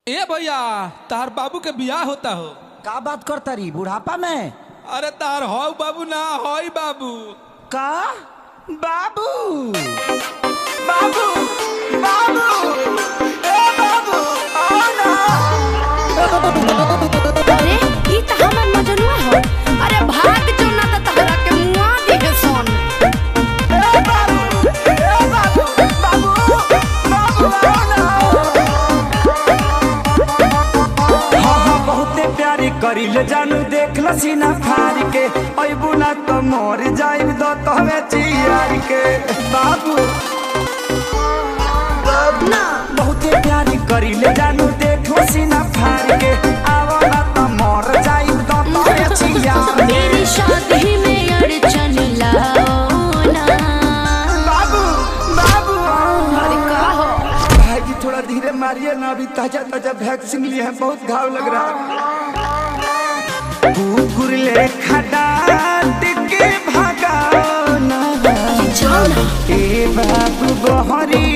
ए भैया तार बाबू के बियाह होता हो। का बात करता रही बुढ़ापा में? अरे तार हो बाबू ना होई बाबू। का बाबू बाबू बाबू ए बाबू आओ ना। अरे ई त हमर मजनुआ हो। अरे भाग जो ना त तहरा के मुआ देहे सोन। ए बाबू बाबू बाबू आओ ना। हाँ बहुते प्यारी करिले जानू देख लसीना फार के अबू ना तो मोर जाइब दो तहवे चियार के बाबू ना बहुते प्यारी करिले जानू देख लसीना फार के आवो ना तो मोर जाइब दो तहवे चियार के। मेरी शादी में अड़चन लाओ ना। बाबू बाबू अरे का हो? भाई जी थोड़ा धीरे मारिए ना, अभी ताजा ताजा वैक्सीन लिए हैं, बहुत घाव लग रहा है। कुकुर ले खडाट के भगाओ ना जाओ ना। ए बाबू बहरी